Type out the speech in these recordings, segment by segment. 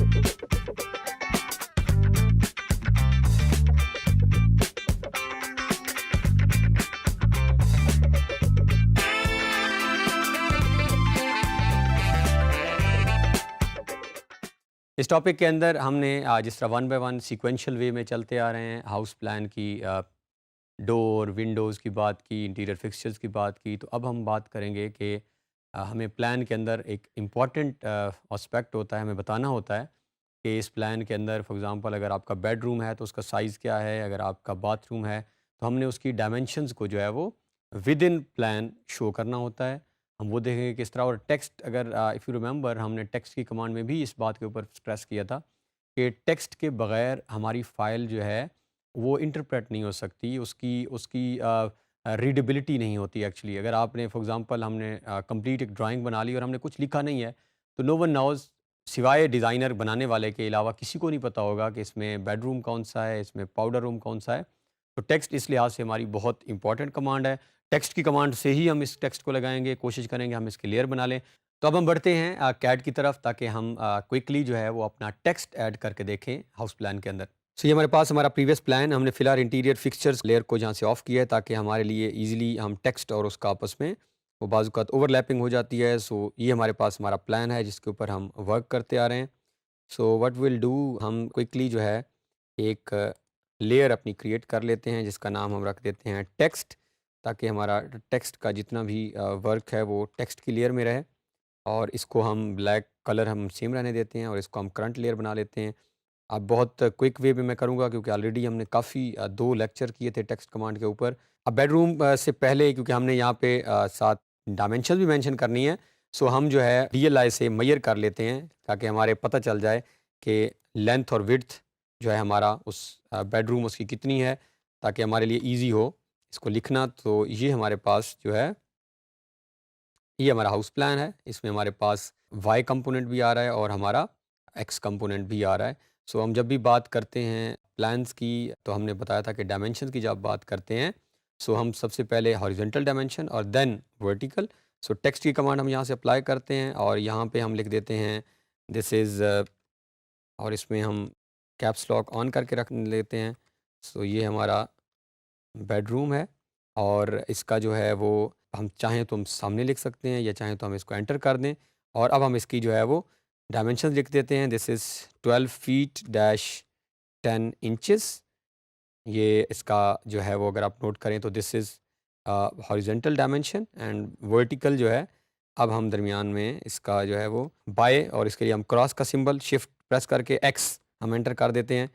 इस टॉपिक के अंदर हमने जिस तरह वन बाय वन सीक्वेंशियल वे में चलते आ रहे हैं, हाउस प्लान की डोर विंडोज़ की बात की, इंटीरियर फिक्सचर्स की बात की, तो अब हम बात करेंगे कि हमें प्लान के अंदर एक इम्पॉर्टेंट एस्पेक्ट होता है, हमें बताना होता है कि इस प्लान के अंदर फॉर एग्जांपल अगर आपका बेडरूम है तो उसका साइज़ क्या है, अगर आपका बाथरूम है तो हमने उसकी डायमेंशंस को जो है वो विद इन प्लान शो करना होता है। हम वो देखेंगे किस तरह। और टेक्स्ट अगर इफ़ यू रिमेंबर हमने टेक्स्ट की कमांड में भी इस बात के ऊपर स्ट्रेस किया था कि टेक्स्ट के बगैर हमारी फ़ाइल जो है वो इंटरप्रेट नहीं हो सकती, उसकी उसकी रीडेबिलिटी नहीं होती एक्चुअली। अगर आपने फॉर एग्जांपल हमने कंप्लीट एक ड्राइंग बना ली और हमने कुछ लिखा नहीं है, तो नो वन नोज़ सिवाय डिज़ाइनर बनाने वाले के अलावा किसी को नहीं पता होगा कि इसमें बेडरूम कौन-सा है, इसमें पाउडर रूम कौन-सा है। तो टेक्स्ट इस लिहाज से हमारी बहुत इंपॉर्टेंट कमांड है। टेक्स्ट की कमांड से ही हम इस टेक्स्ट को लगाएँगे, कोशिश करेंगे हम इसके लेयर बना लें। तो अब हम बढ़ते हैं कैड की तरफ ताकि हम क्विकली जो है वो अपना टेक्स्ट ऐड करके देखें हाउस प्लान के अंदर। सो ये हमारे पास हमारा प्रीवियस प्लान, हमने फिलहाल इंटीरियर फिक्सचर्स लेयर को जहाँ से ऑफ किया है ताकि हमारे लिए ईज़िली हम टेक्स्ट और उसका आपस में वो बाज़-औक़ात ओवरलैपिंग हो जाती है। सो ये हमारे पास हमारा प्लान है जिसके ऊपर हम वर्क करते आ रहे हैं। सो व्हाट विल डू, हम क्विकली जो है एक लेयर अपनी क्रिएट कर लेते हैं जिसका नाम हम रख देते हैं टेक्स्ट, ताकि हमारा टेक्स्ट का जितना भी वर्क है वो टेक्स्ट की लेयर में रहे। और इसको हम ब्लैक कलर हम सेम रहने देते हैं और इसको हम करंट लेयर बना लेते हैं। अब बहुत क्विक वे में मैं करूँगा क्योंकि ऑलरेडी हमने काफ़ी 2 लेक्चर किए थे टेक्स्ट कमांड के ऊपर। अब बेडरूम से पहले क्योंकि हमने यहाँ पे साथ डायमेंशंस भी मेंशन करनी है, सो हम जो है डीएलआई से मेजर कर लेते हैं ताकि हमारे पता चल जाए कि लेंथ और विड्थ जो है हमारा उस बेडरूम उसकी कितनी है, ताकि हमारे लिए ईज़ी हो इसको लिखना। तो ये हमारे पास जो है ये हमारा हाउस प्लान है। इसमें हमारे पास वाई कंपोनेंट भी आ रहा है और हमारा एक्स कंपोनेंट भी आ रहा है। सो हम जब भी बात करते हैं प्लान्स की तो हमने बताया था कि डायमेंशन की जब बात करते हैं सो हम सबसे पहले हॉरिजॉन्टल डायमेंशन और देन वर्टिकल। सो टेक्स्ट की कमांड हम यहाँ से अप्लाई करते हैं और यहाँ पे हम लिख देते हैं दिस इज़ और इसमें हम कैप्स लॉक ऑन करके रख लेते हैं। सो ये हमारा बेडरूम है और इसका जो है वो हम चाहें तो हम सामने लिख सकते हैं या चाहें तो हम इसको एंटर कर दें। और अब हम इसकी जो है वो डायमेंशंस लिख देते हैं। This is 12 feet dash 10 inches. ये इसका जो है वो अगर आप नोट करें तो this is horizontal dimension and vertical जो है अब हम दरमियान में इसका जो है वो बाय और इसके लिए हम क्रॉस का सिंबल शिफ्ट प्रेस करके एक्स हम एंटर कर देते हैं।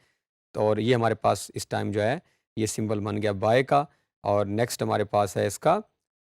तो और ये हमारे पास इस टाइम जो है ये सिंबल बन गया बाय का। और नेक्स्ट हमारे पास है इसका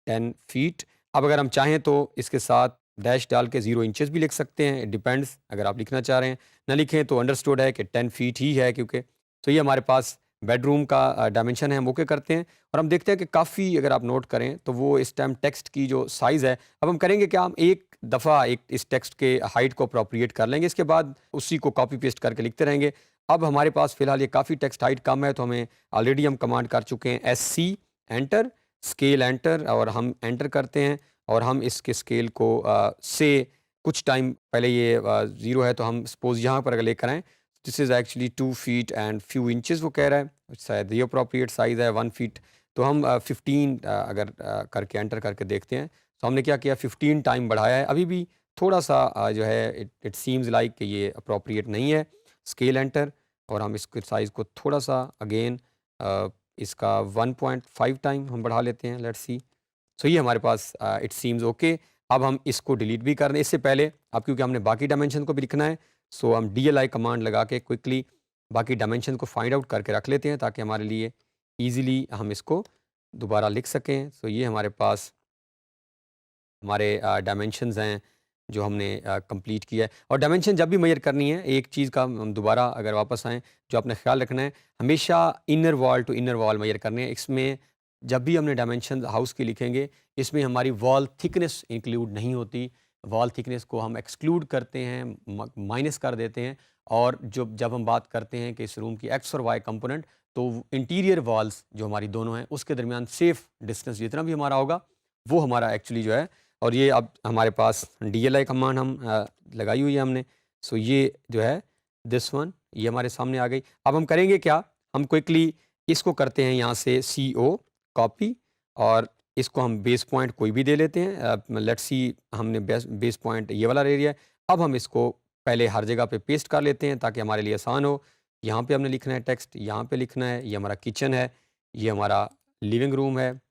10 फीट। अब अगर हम चाहें तो इसके साथ डैश डाल के 0 इंचेस भी लिख सकते हैं, इट डिपेंड्स। अगर आप लिखना चाह रहे हैं, ना लिखें तो अंडरस्टूड है कि 10 फीट ही है क्योंकि। तो ये हमारे पास बेडरूम का डायमेंशन है, हम ओके करते हैं। और हम देखते हैं कि काफ़ी अगर आप नोट करें तो वो इस टाइम टेक्स्ट की जो साइज़ है, अब हम करेंगे क्या, हम एक दफ़ा एक इस टेक्स्ट के हाइट को अप्रोप्रिएट कर लेंगे, इसके बाद उसी को कॉपी पेस्ट करके लिखते रहेंगे। अब हमारे पास फ़िलहाल ये काफ़ी टेक्स्ट हाइट कम है तो हमें ऑलरेडी हम कमांड कर चुके हैं SC एंटर, स्केल एंटर, और हम एंटर करते हैं और हम इसके स्केल को से कुछ टाइम पहले ये 0 है तो हम सपोज़ यहाँ पर अगर लेकर आएँ, this is actually 2 feet and few inches वो कह रहा है, शायद ये अप्रोप्रिएट साइज़ है 1 फीट। तो हम 15 अगर करके एंटर करके देखते हैं तो हमने क्या किया, 15 टाइम बढ़ाया है। अभी भी थोड़ा सा जो है इट सीम्स लाइक कि ये अप्रोप्रिएट नहीं है। स्केल एंटर और हम इसके साइज़ को थोड़ा सा अगेन इसका 1.5 टाइम हम बढ़ा लेते हैं, लेट्स सी। सो ये हमारे पास इट सीम्स ओके। अब हम इसको डिलीट भी कर दें। इससे पहले अब क्योंकि हमने बाकी डायमेंशन को भी लिखना है, सो हम DLI कमांड लगा के क्विकली बाकी डायमेंशन को फाइंड आउट करके रख लेते हैं ताकि हमारे लिए ईज़िली हम इसको दोबारा लिख सकें। सो ये हमारे पास हमारे डायमेंशंस हैं जो हमने कंप्लीट किया है। और डायमेंशन जब भी मेजर करनी है, एक चीज़ का हम दोबारा अगर वापस आएँ जो आपने ख्याल रखना है, हमेशा inner wall to inner wall measure करने हैं। इसमें जब भी हमने डायमेंशन हाउस की लिखेंगे, इसमें हमारी वॉल थिकनेस इंक्लूड नहीं होती। वॉल थिकनेस को हम एक्सक्लूड करते हैं, माइनस कर देते हैं। और जब हम बात करते हैं कि इस रूम की एक्स और वाई कंपोनेंट, तो इंटीरियर वॉल्स जो हमारी दोनों हैं उसके दरमियान सेफ डिस्टेंस जितना भी हमारा होगा वो हमारा एक्चुअली जो है। और ये अब हमारे पास DLI कमांड हम लगाई हुई है हमने। सो ये जो है दिस वन, ये हमारे सामने आ गई। अब हम करेंगे क्या, हम क्विकली इसको करते हैं यहाँ से CO कॉपी, और इसको हम बेस पॉइंट कोई भी दे लेते हैं। लेट्स सी, हमने बेस पॉइंट ये वाला ले लिया है। अब हम इसको पहले हर जगह पे पेस्ट कर लेते हैं ताकि हमारे लिए आसान हो। यहाँ पे हमने लिखना है टेक्स्ट, यहाँ पे लिखना है, ये हमारा किचन है, ये हमारा लिविंग रूम है,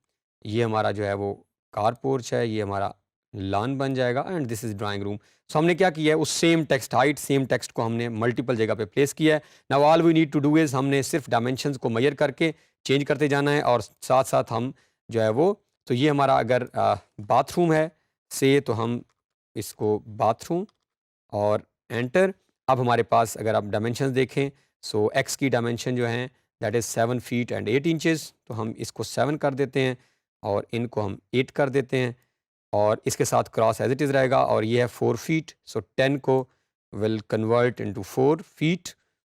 ये हमारा जो है वो कार पोर्च है, ये हमारा लॉन बन जाएगा, and this is drawing room. So हमने क्या किया है, उस same text height, same text को हमने मल्टीपल जगह पे प्लेस किया है। Now all we need to do is, हमने सिर्फ डायमेंशंस को मेजर करके चेंज करते जाना है, और साथ साथ हम जो है वो, तो ये हमारा अगर बाथरूम है से, तो हम इसको बाथरूम और एंटर। अब हमारे पास अगर आप डायमेंशंस देखें, सो एक्स की डायमेंशन जो हैं that is 7 feet and 8 inches, तो हम इसको 7 कर देते हैं और इनको हम 8 कर देते हैं, और इसके साथ क्रॉस एज इट इज़ रहेगा, और ये है 4 फीट, सो 10 को will convert into 4 feet,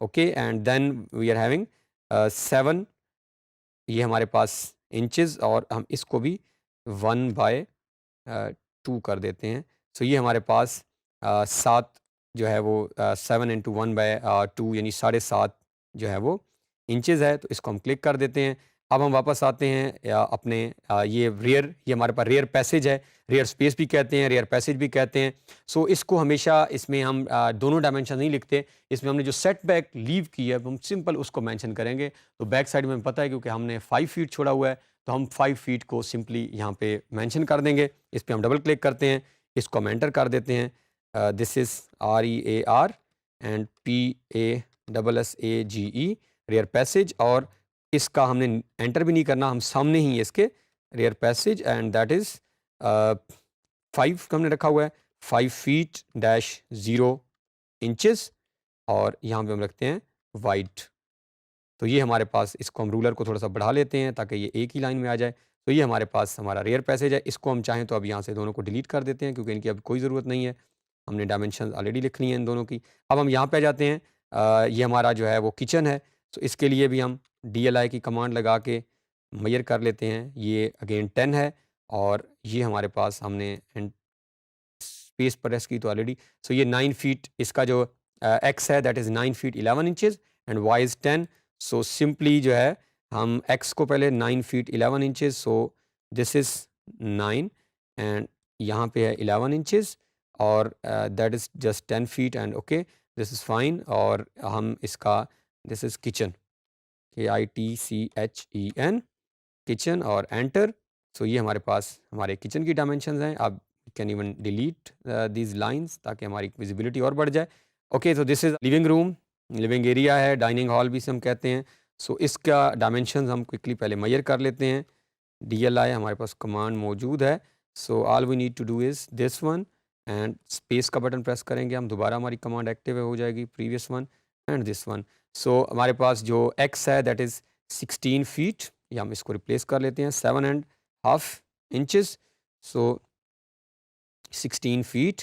okay, and then we are having 7, ये हमारे पास इंचेस, और हम इसको भी 1/2 कर देते हैं। सो ये हमारे पास 7 जो है वो 7 इंटू 1/2 यानी 7.5 जो है वो इंचेस है, तो इसको हम क्लिक कर देते हैं। अब हम वापस आते हैं अपने ये रियर, ये हमारे पास रियर पैसेज है, रियर स्पेस भी कहते हैं, रियर पैसेज भी कहते हैं। सो इसको हमेशा इसमें हम दोनों डायमेंशन नहीं लिखते, इसमें हमने जो सेट बैक लीव की है हम सिंपल उसको मेंशन करेंगे। तो बैक साइड में हमें पता है क्योंकि हमने 5 फीट छोड़ा हुआ है, तो हम 5 फीट को सिंपली यहाँ पे मेंशन कर देंगे। इस पे हम डबल क्लिक करते हैं, इसको हम एंटर कर देते हैं। This is REAR and PASSAGE, rear passage, और इसका हमने एंटर भी नहीं करना, हम सामने ही इसके rear passage, and that is 5 का हमने रखा हुआ है, 5 फीट डैश 0 इंचेस, और यहाँ पे हम रखते हैं वाइड। तो ये हमारे पास, इसको हम रूलर को थोड़ा सा बढ़ा लेते हैं ताकि ये एक ही लाइन में आ जाए। तो ये हमारे पास हमारा रियर पैसेज है, इसको हम चाहें तो अब यहाँ से दोनों को डिलीट कर देते हैं क्योंकि इनकी अब कोई ज़रूरत नहीं है, हमने डायमेंशन ऑलरेडी लिख ली हैं इन दोनों की। अब हम यहाँ पे आ जाते हैं, ये हमारा जो है वो किचन है, तो इसके लिए भी हम DLI की कमांड लगा के मेजर कर लेते हैं। ये अगेन 10 है, और ये हमारे पास हमने स्पेस प्रेस की तो ऑलरेडी। सो ये 9 फीट, इसका जो एक्स है that is 9 feet 11 inches and Y is 10। So simply जो है हम एक्स को पहले 9 feet 11 inches, so this is 9 and यहाँ पे है 11 इंचेस, और that is just 10 feet and okay, this is fine. और हम इसका, this is kitchen, KITCHEN, kitchen, और एंटर। सो ये हमारे पास हमारे किचन की डायमेंशंस हैं। अब can even delete these lines ताकि हमारी विजिबिलिटी और बढ़ जाए। Okay, so this is living room, living area है, डाइनिंग हॉल भी इसे हम कहते हैं। सो इसका डायमेंशंस हम क्विकली पहले मेजर कर लेते हैं। DLI हमारे पास कमांड मौजूद है, so all we need to do is this one, and space का बटन प्रेस करेंगे हम, दोबारा हमारी कमांड एक्टिव हो जाएगी, previous one and this one. So हमारे पास जो एक्स है दैट इज़ 16 फीट, या हम इसको रिप्लेस कर लेते हैं 7.5 इंचेस। सो 16 फीट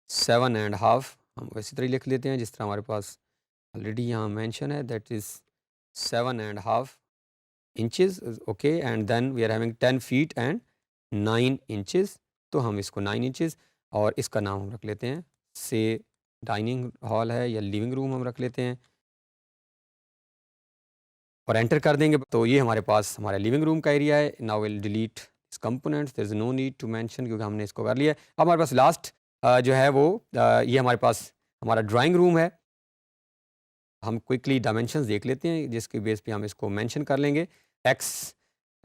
7.5 हम वैसी तरह लिख लेते हैं जिस तरह हमारे पास ऑलरेडी यहाँ मेंशन है, that is 7.5 inches, okay, and then we are having 10 feet and 9 inches. तो हम इसको 9 इंचेस, और इसका नाम हम रख लेते हैं, से डाइनिंग हॉल है या लिविंग रूम हम रख लेते हैं, और एंटर कर देंगे। तो ये हमारे पास हमारा लिविंग रूम का एरिया है। Now will delete this components, there is no need to mention क्योंकि हमने इसको कर लिया है। अब हमारे पास लास्ट जो है वो ये हमारे पास हमारा ड्राइंग रूम है। हम क्विकली डायमेंशंस देख लेते हैं जिसके बेस पे हम इसको मेंशन कर लेंगे। एक्स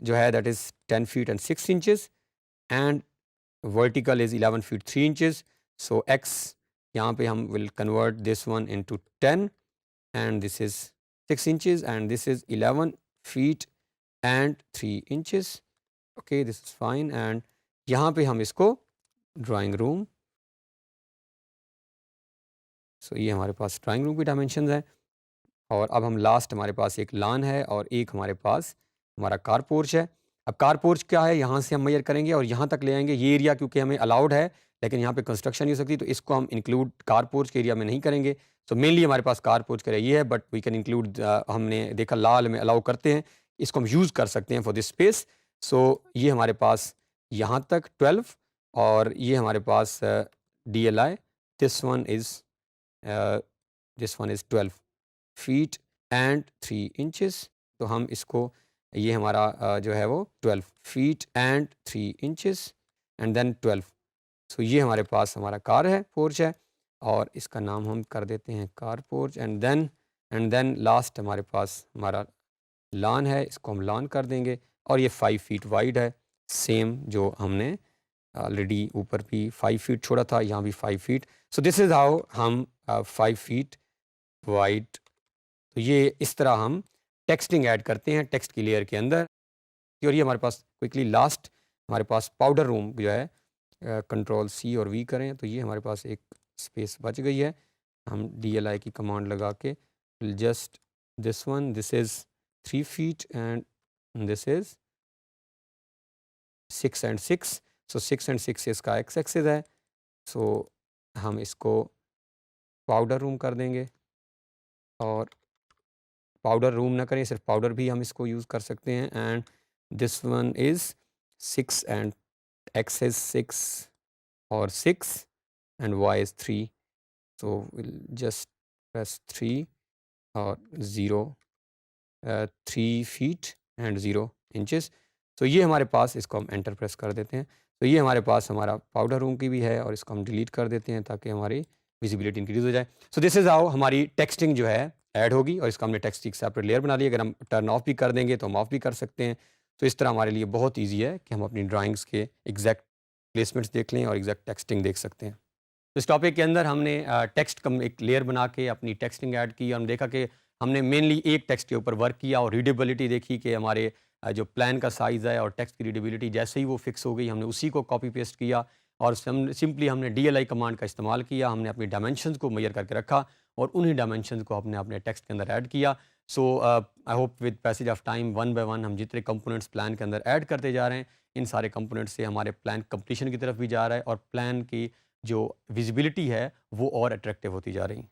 जो है that is 10 feet and 6 inches, and vertical is 11 feet 3 inches. So x यहाँ पे हम will convert this one into 10, and this is 6 inches, and this is 11 feet and 3 inches. Okay, this is fine, and यहाँ पे हम इसको drawing room, सो ये हमारे पास drawing room की डायमेंशंस है। और अब हम लास्ट, हमारे पास एक लान है और एक हमारे पास हमारा कार पोर्च है। अब कार पोर्च क्या है, यहाँ से हम मेजर करेंगे और यहाँ तक ले आएंगे। ये एरिया क्योंकि हमें अलाउड है लेकिन यहाँ पे कंस्ट्रक्शन नहीं हो सकती, तो इसको हम इंक्लूड कार पोर्च के एरिया में नहीं करेंगे। तो मेनली हमारे पास कार पोर्च का एरिया ये है, बट वी कैन इंक्लूड, हमने देखा लाल में अलाउ करते हैं, इसको हम यूज़ कर सकते हैं फॉर दिस स्पेस। सो ये हमारे पास यहाँ तक 12, और ये हमारे पास DLI, this one is this one is 12 feet and 3 inches. तो हम इसको, ये हमारा जो है वो 12 feet and 3 inches and then 12। So ये हमारे पास हमारा कार है, पोर्च है, और इसका नाम हम कर देते हैं car porch. And then last हमारे पास हमारा लॉन है, इसको हम लॉन कर देंगे, और ये 5 फीट वाइड है, सेम जो हमने ऑलरेडी ऊपर भी 5 फीट छोड़ा था, यहाँ भी 5 feet. So this is how हम 5 फीट वाइड, तो ये इस तरह हम टेक्सटिंग ऐड करते हैं टेक्स्ट की लेयर के अंदर। और ये हमारे पास क्विकली लास्ट हमारे पास पाउडर रूम जो है, कंट्रोल सी और वी करें तो ये हमारे पास एक स्पेस बच गई है। हम DLI की कमांड लगा के just this one, this is 3 feet and this is 6 and 6। So 6 and 6 इसका एक्स एक्सिस है। सो हम इसको पाउडर रूम कर देंगे, और पाउडर रूम ना करें, सिर्फ पाउडर भी हम इसको यूज़ कर सकते हैं। And this one is 6 and X is 6 और 6 and Y is 3। So will just press 3 और 0 3 फीट एंड 0 इंचेस। तो ये हमारे पास, इसको हम एंटर प्रेस कर देते हैं। तो ये हमारे पास हमारा पाउडर रूम की भी है, और इसको हम डिलीट कर देते हैं ताकि हमारी विजिबिलिटी इंक्रीज हो जाए। सो दिस इज़ हाउ हमारी टेक्सटिंग जो है ऐड होगी, और इसका हमने टेक्स्ट की एक सेपरेट लेयर बना ली। अगर हम टर्न ऑफ भी कर देंगे तो हम ऑफ भी कर सकते हैं। तो इस तरह हमारे लिए बहुत ईजी है कि हम अपनी ड्राइंग्स के एग्जैक्ट प्लेसमेंट्स देख लें और एग्जैक्ट टेक्सटिंग देख सकते हैं। तो इस टॉपिक के अंदर हमने टेक्स्ट कम एक लेयर बना के अपनी टेक्सटिंग ऐड की, और हम देखा कि हमने मेनली एक टेक्स्ट के ऊपर वर्क किया, और रीडेबिलिटी देखी कि हमारे जो प्लान का साइज़ है और टेक्स्ट की रीडेबिलिटी जैसे ही वो फिक्स हो गई, हमने उसी को कॉपी पेस्ट किया, और सिंपली हमने DLI कमांड का इस्तेमाल किया। हमने अपनी डायमेंशंस को मेजर करके रखा, और उन्हीं डायमेंशंस को हमने अपने टेक्स्ट के अंदर ऐड किया। So I hope with passage of time one by one हम जितने कंपोनेंट्स प्लान के अंदर ऐड करते जा रहे हैं, इन सारे कंपोनेंट्स से हमारे प्लान कंप्लीशन की तरफ भी जा रहा है, और प्लान की जो विजिबिलिटी है वो और अट्रैक्टिव होती जा रही।